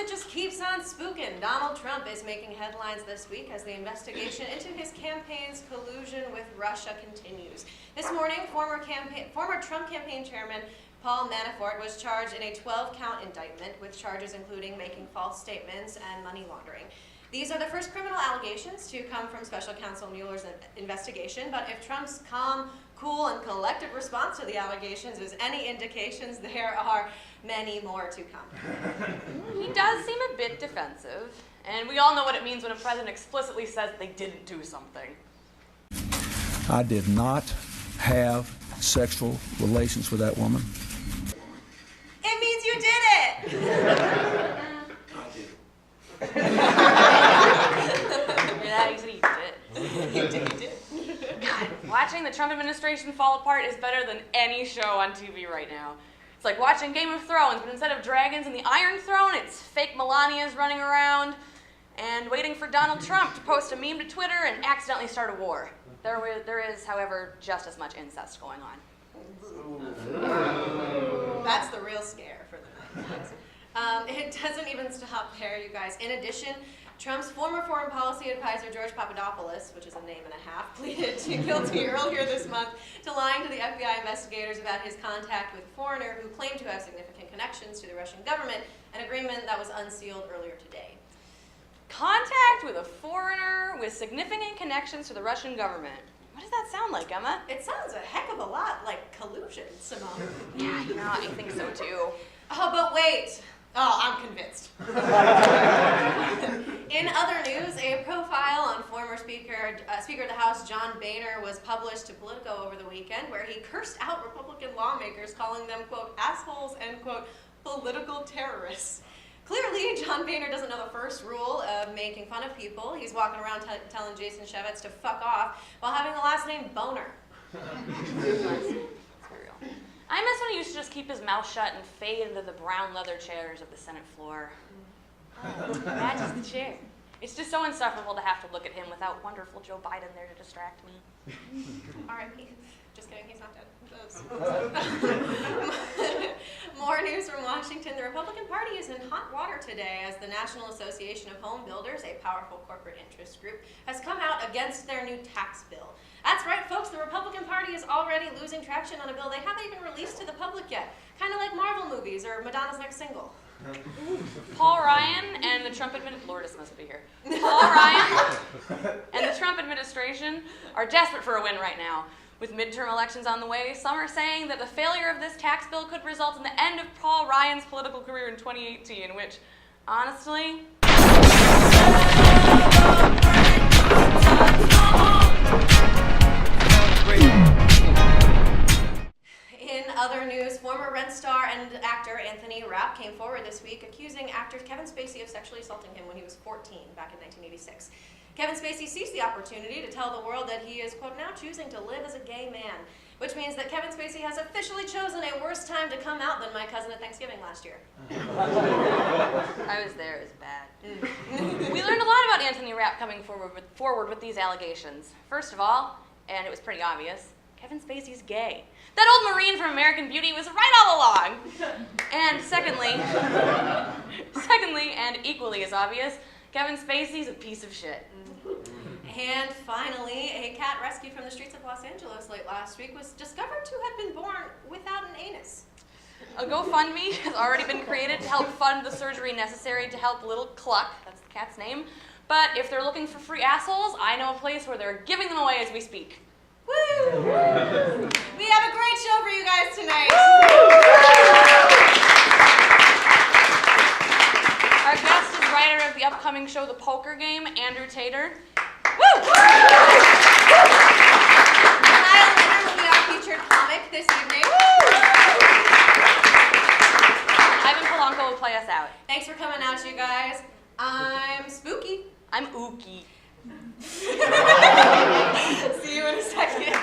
it just keeps on spooking. Donald Trump is making headlines this week as the investigation into his campaign's collusion with Russia continues. This morning, former Trump campaign chairman Paul Manafort was charged in a 12-count indictment with charges including making false statements and money laundering. These are the first criminal allegations to come from Special Counsel Mueller's investigation, but if Trump's calm, cool, and collected response to the allegations is any indications, there are many more to come. He does seem a bit defensive, and we all know what it means when a president explicitly says they didn't do something. I did not have sexual relations with that woman. It means you did it! Yeah, he said he did. You did. God, watching the Trump administration fall apart is better than any show on TV right now. It's like watching Game of Thrones, but instead of dragons and the Iron Throne, it's fake Melanias running around and waiting for Donald Trump to post a meme to Twitter and accidentally start a war. There is, however, just as much incest going on. That's the real scare for the night. It doesn't even stop there, you guys. In addition, Trump's former foreign policy advisor, George Papadopoulos, which is a name and a half, pleaded guilty earlier this month to lying to the FBI investigators about his contact with a foreigner who claimed to have significant connections to the Russian government, an agreement that was unsealed earlier today. Contact with a foreigner with significant connections to the Russian government. What does that sound like, Emma? It sounds a heck of a lot like collusion, Simone. Yeah, I think so too. Oh, but wait. Oh, I'm convinced. In other news, a profile on former Speaker of the House John Boehner was published to Politico over the weekend, where he cursed out Republican lawmakers, calling them, quote, assholes and, quote, political terrorists. Clearly, John Boehner doesn't know the first rule of making fun of people. He's walking around telling Jason Shevitz to fuck off while having a last name Boehner. I miss when he used to just keep his mouth shut and fade into the brown leather chairs of the Senate floor. Oh, that's the chair. It's just so insufferable to have to look at him without wonderful Joe Biden there to distract me. R.I.P. Just kidding, he's not dead. More news from Washington. The Republican Party is in hot water today as the National Association of Home Builders, a powerful corporate interest group, has come out against their new tax bill. That's right, folks, the Republican Party is already losing traction on a bill they haven't even released to the public yet. Kind of like Marvel movies or Madonna's next single. Paul Ryan and the Trump administration, Lourdes must be here. Paul Ryan and the Trump administration are desperate for a win right now. With midterm elections on the way, some are saying that the failure of this tax bill could result in the end of Paul Ryan's political career in 2018, which, honestly... In other news, former Rent star and actor Anthony Rapp came forward this week accusing actor Kevin Spacey of sexually assaulting him when he was 14 back in 1986. Kevin Spacey seized the opportunity to tell the world that he is, quote, now choosing to live as a gay man, which means that Kevin Spacey has officially chosen a worse time to come out than my cousin at Thanksgiving last year. I was there, it was bad. We learned a lot about Anthony Rapp coming forward with these allegations. First of all, and it was pretty obvious, Kevin Spacey's gay. That old Marine from American Beauty was right all along. And secondly, and equally as obvious, Kevin Spacey's a piece of shit. And finally, a cat rescued from the streets of Los Angeles late last week was discovered to have been born without an anus. A GoFundMe has already been created to help fund the surgery necessary to help little Cluck, that's the cat's name. But if they're looking for free assholes, I know a place where they're giving them away as we speak. Woo! We have a great show for you guys tonight. Our guest is writer of the upcoming show The Poker Game, Andrew Tater. Woo! Kyle Leonard will be our featured comic this evening. Ivan Polanco will play us out. Thanks for coming out, you guys. I'm Spooky. I'm Ookie. See you in a second.